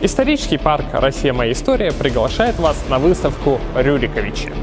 Исторический парк «Россия. Моя история» приглашает вас на выставку Рюриковичи.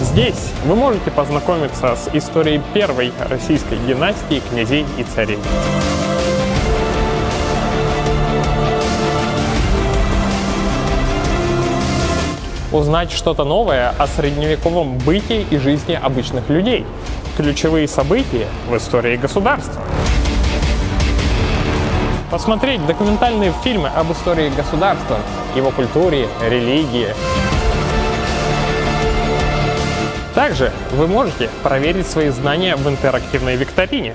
Здесь вы можете познакомиться с историей первой российской династии князей и царей. Узнать что-то новое о средневековом быте и жизни обычных людей. Ключевые события в истории государства. Посмотреть документальные фильмы об истории государства, его культуре, религии. Также вы можете проверить свои знания в интерактивной викторине.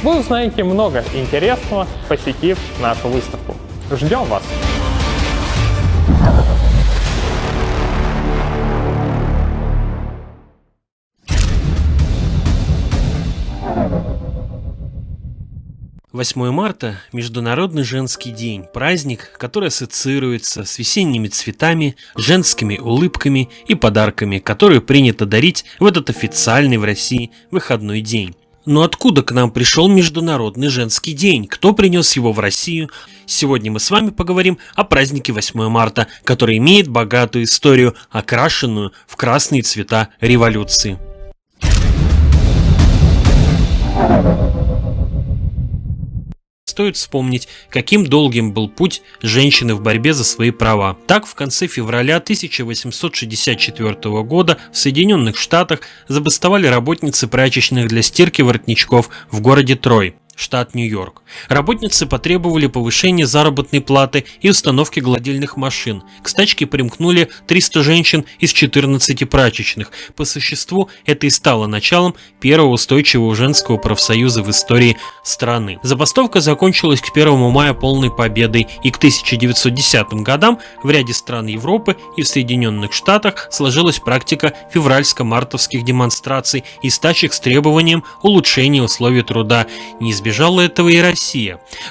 Вы узнаете много интересного, посетив нашу выставку. Ждем вас! «8 марта – Международный женский день, праздник, который ассоциируется с весенними цветами, женскими улыбками и подарками, которые принято дарить в этот официальный в России выходной день. Но откуда к нам пришел Международный женский день? Кто принес его в Россию? Сегодня мы с вами поговорим о празднике 8 марта, который имеет богатую историю, окрашенную в красные цвета революции. Стоит вспомнить, каким долгим был путь женщины в борьбе за свои права. Так, в конце февраля 1864 года в Соединенных Штатах забастовали работницы прачечных для стирки воротничков в городе Трой, штат Нью-Йорк. Работницы потребовали повышения заработной платы и установки гладильных машин. К стачке примкнули 300 женщин из 14 прачечных. По существу это и стало началом первого устойчивого женского профсоюза в истории страны. Забастовка закончилась к 1 мая полной победой, и к 1910 годам в ряде стран Европы и в Соединенных Штатах сложилась практика февральско-мартовских демонстраций и стачек с требованием улучшения условий труда. Не избежала этого и Россия.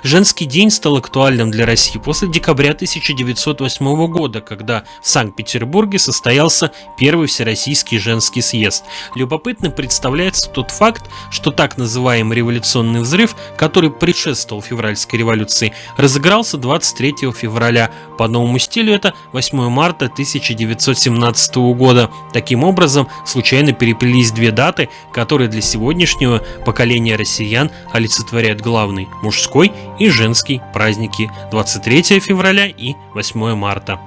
Женский день стал актуальным для России после декабря 1908 года, когда в Санкт-Петербурге состоялся первый Всероссийский женский съезд. Любопытным представляется тот факт, что так называемый революционный взрыв, который предшествовал февральской революции, разыгрался 23 февраля. По новому стилю это 8 марта 1917 года. Таким образом, случайно переплелись две даты, которые для сегодняшнего поколения россиян олицетворяют главный мужской и женский праздники 23 февраля и 8 марта.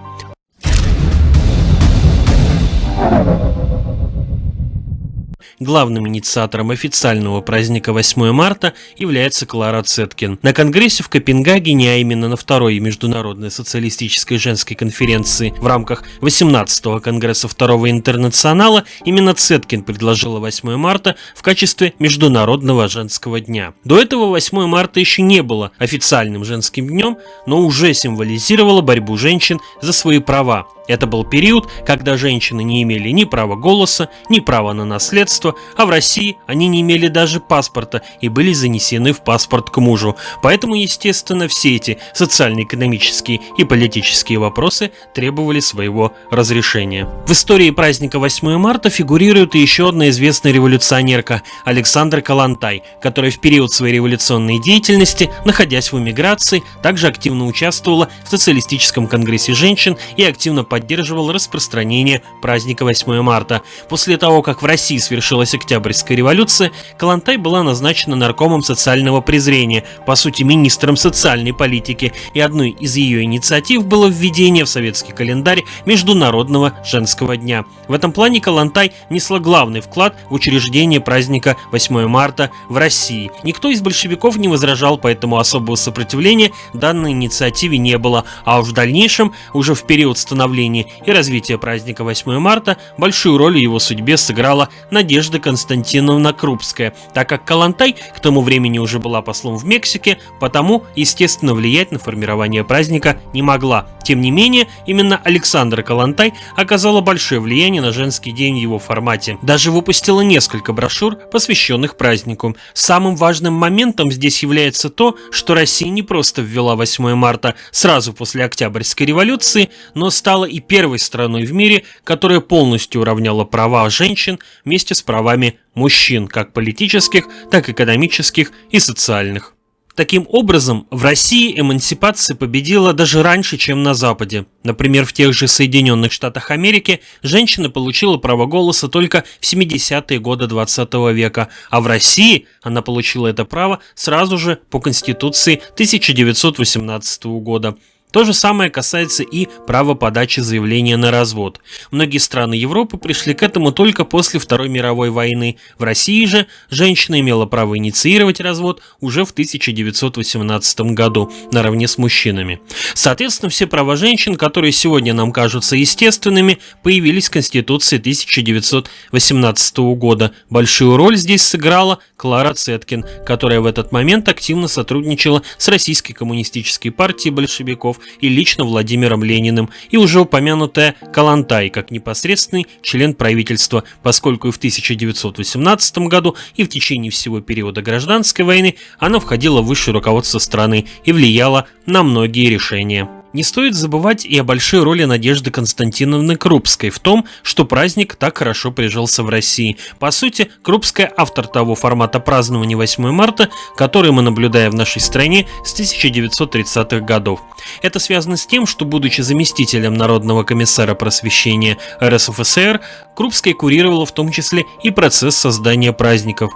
Главным инициатором официального праздника 8 марта является Клара Цеткин. На конгрессе в Копенгагене, а именно на второй Международной социалистической женской конференции в рамках 18-го конгресса Второго интернационала, именно Цеткин предложила 8 марта в качестве Международного женского дня. До этого 8 марта еще не было официальным женским днем, но уже символизировало борьбу женщин за свои права. Это был период, когда женщины не имели ни права голоса, ни права на наследство, а в России они не имели даже паспорта и были занесены в паспорт к мужу. Поэтому, естественно, все эти социально-экономические и политические вопросы требовали своего разрешения. В истории праздника 8 марта фигурирует и еще одна известная революционерка Александра Калантай, которая в период своей революционной деятельности, находясь в эмиграции, также активно участвовала в социалистическом конгрессе женщин и активно поддерживал распространение праздника 8 марта. После того, как в России свершилась Октябрьская революция, Калантай была назначена наркомом социального презрения, по сути министром социальной политики, и одной из ее инициатив было введение в советский календарь Международного женского дня. В этом плане Калантай внесла главный вклад в учреждение праздника 8 марта в России. Никто из большевиков не возражал, поэтому особого сопротивления данной инициативе не было, а уж в дальнейшем, уже в период становления и развития праздника 8 марта, большую роль в его судьбе сыграла Надежда Надежда Константиновна Крупская, так как Калантай к тому времени уже была послом в Мексике, потому, естественно, влиять на формирование праздника не могла. Тем не менее, именно Александра Калантай оказала большое влияние на женский день в его формате. Даже выпустила несколько брошюр, посвященных празднику. Самым важным моментом здесь является то, что Россия не просто ввела 8 марта сразу после Октябрьской революции, но стала и первой страной в мире, которая полностью уравняла права женщин вместе с правами мужчин, как политических, так и экономических и социальных. Таким образом, в России эмансипация победила даже раньше, чем на Западе. Например, в тех же Соединенных Штатах Америки женщина получила право голоса только в 70-е годы 20 века, а в России она получила это право сразу же по Конституции 1918 года. То же самое касается и права подачи заявления на развод. Многие страны Европы пришли к этому только после Второй мировой войны. В России же женщина имела право инициировать развод уже в 1918 году, наравне с мужчинами. Соответственно, все права женщин, которые сегодня нам кажутся естественными, появились в Конституции 1918 года. Большую роль здесь сыграла Клара Цеткин, которая в этот момент активно сотрудничала с Российской коммунистической партией большевиков и лично Владимиром Лениным, и уже упомянутая Калантай как непосредственный член правительства, поскольку и в 1918 году, и в течение всего периода гражданской войны она входила в высшее руководство страны и влияла на многие решения. Не стоит забывать и о большой роли Надежды Константиновны Крупской в том, что праздник так хорошо прижился в России. По сути, Крупская – автор того формата празднования 8 марта, который мы наблюдаем в нашей стране с 1930-х годов. Это связано с тем, что, будучи заместителем Народного комиссара просвещения РСФСР, Крупская курировала в том числе и процесс создания праздников.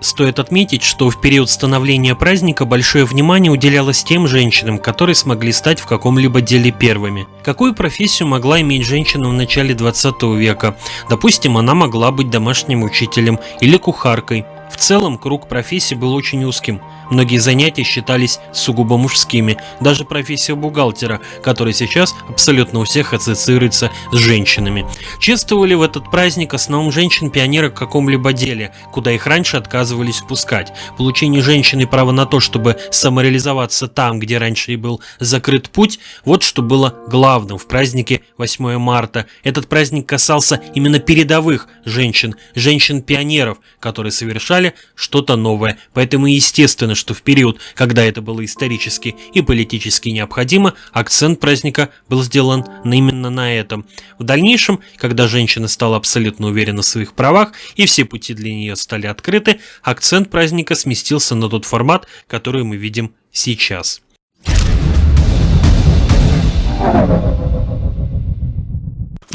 Стоит отметить, что в период становления праздника большое внимание уделялось тем женщинам, которые смогли стать в каком-либо деле первыми. Какую профессию могла иметь женщина в начале 20 века? Допустим, она могла быть домашним учителем или кухаркой. В целом, круг профессий был очень узким. Многие занятия считались сугубо мужскими. Даже профессия бухгалтера, которая сейчас абсолютно у всех ассоциируется с женщинами. Чествовали в этот праздник в основном женщин-пионерок в каком-либо деле, куда их раньше отказывались впускать. Получение женщиной права на то, чтобы самореализоваться там, где раньше и был закрыт путь, вот что было главным в празднике 8 марта. Этот праздник касался именно передовых женщин, женщин-пионеров, которые совершали что-то новое. Поэтому естественно, что в период, когда это было исторически и политически необходимо, акцент праздника был сделан именно на этом. В дальнейшем, когда женщина стала абсолютно уверена в своих правах и все пути для нее стали открыты, акцент праздника сместился на тот формат, который мы видим сейчас.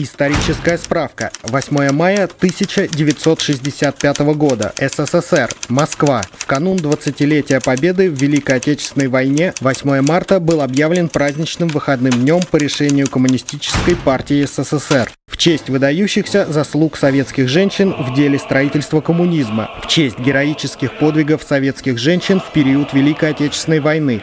Историческая справка. 8 мая 1965 года. СССР. Москва. В канун 20-летия Победы в Великой Отечественной войне 8 марта был объявлен праздничным выходным днем по решению Коммунистической партии СССР. В честь выдающихся заслуг советских женщин в деле строительства коммунизма. В честь героических подвигов советских женщин в период Великой Отечественной войны.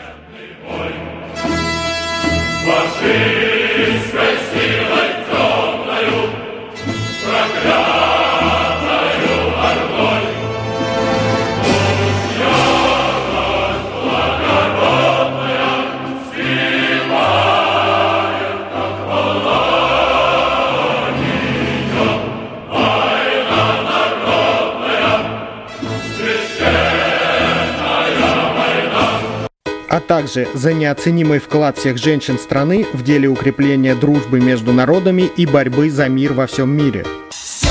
А также за неоценимый вклад всех женщин страны в деле укрепления дружбы между народами и борьбы за мир во всем мире. Все,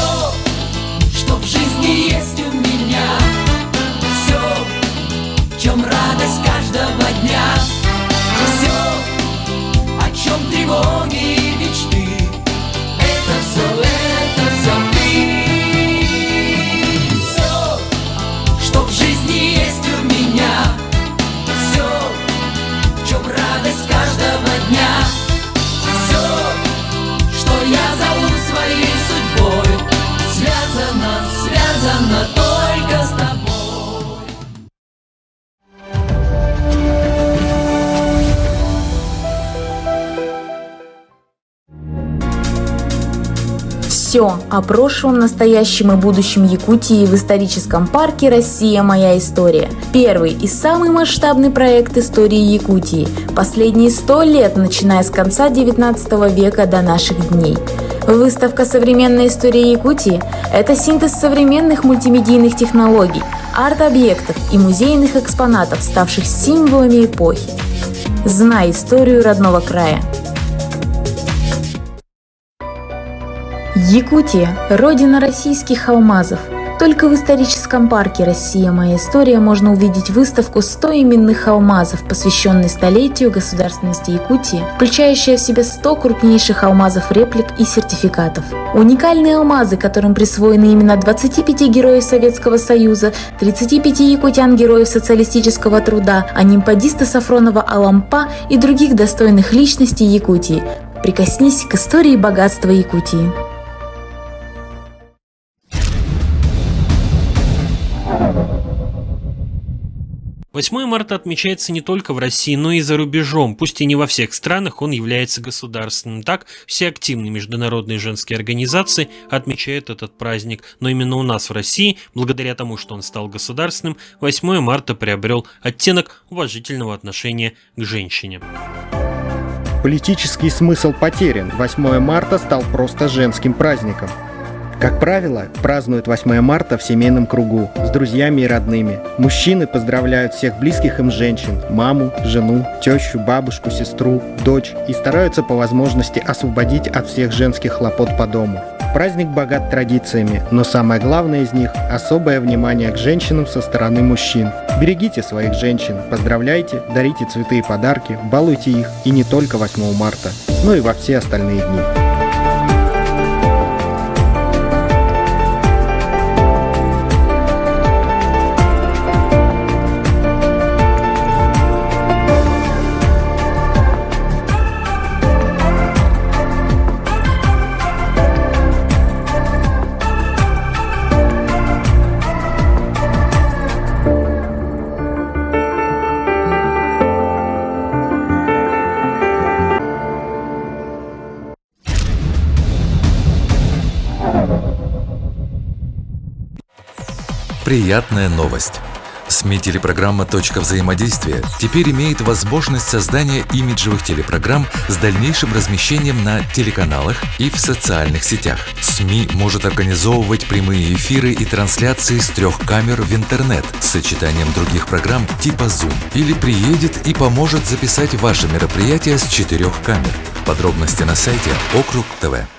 что в жизни есть у меня, все, в чем радость каждого дня, все, о чем тревоги и мечты, это все ты. Все, что в жизни есть у меня, радость каждого дня, все, что я зову своей судьбой. Все о прошлом, настоящем и будущем Якутии в историческом парке «Россия. Моя история». Первый и самый масштабный проект истории Якутии. Последние 100 лет, начиная с конца 19 века до наших дней. Выставка «Современная история Якутии» – это синтез современных мультимедийных технологий, арт-объектов и музейных экспонатов, ставших символами эпохи. Знай историю родного края. Якутия – родина российских алмазов. Только в историческом парке «Россия. Моя история» можно увидеть выставку 100 именных алмазов, посвященной столетию государственности Якутии, включающая в себя 100 крупнейших алмазов, реплик и сертификатов. Уникальные алмазы, которым присвоены имена 25 героев Советского Союза, 35 якутян-героев социалистического труда, анимпадиста Сафронова Алампа и других достойных личностей Якутии. Прикоснись к истории богатства Якутии. 8 марта отмечается не только в России, но и за рубежом. Пусть и не во всех странах он является государственным. Так, все активные международные женские организации отмечают этот праздник. Но именно у нас в России, благодаря тому, что он стал государственным, 8 марта приобрел оттенок уважительного отношения к женщине. Политический смысл потерян. 8 марта стал просто женским праздником. Как правило, празднуют 8 марта в семейном кругу, с друзьями и родными. Мужчины поздравляют всех близких им женщин – маму, жену, тещу, бабушку, сестру, дочь – и стараются по возможности освободить от всех женских хлопот по дому. Праздник богат традициями, но самое главное из них – особое внимание к женщинам со стороны мужчин. Берегите своих женщин, поздравляйте, дарите цветы и подарки, балуйте их и не только 8 марта, но и во все остальные дни. Приятная новость. СМИ телепрограмма «Точка взаимодействия» теперь имеет возможность создания имиджевых телепрограмм с дальнейшим размещением на телеканалах и в социальных сетях. СМИ может организовывать прямые эфиры и трансляции с 3 камер в интернет с сочетанием других программ типа Zoom. Или приедет и поможет записать ваше мероприятие с 4 камер. Подробности на сайте Округ ТВ.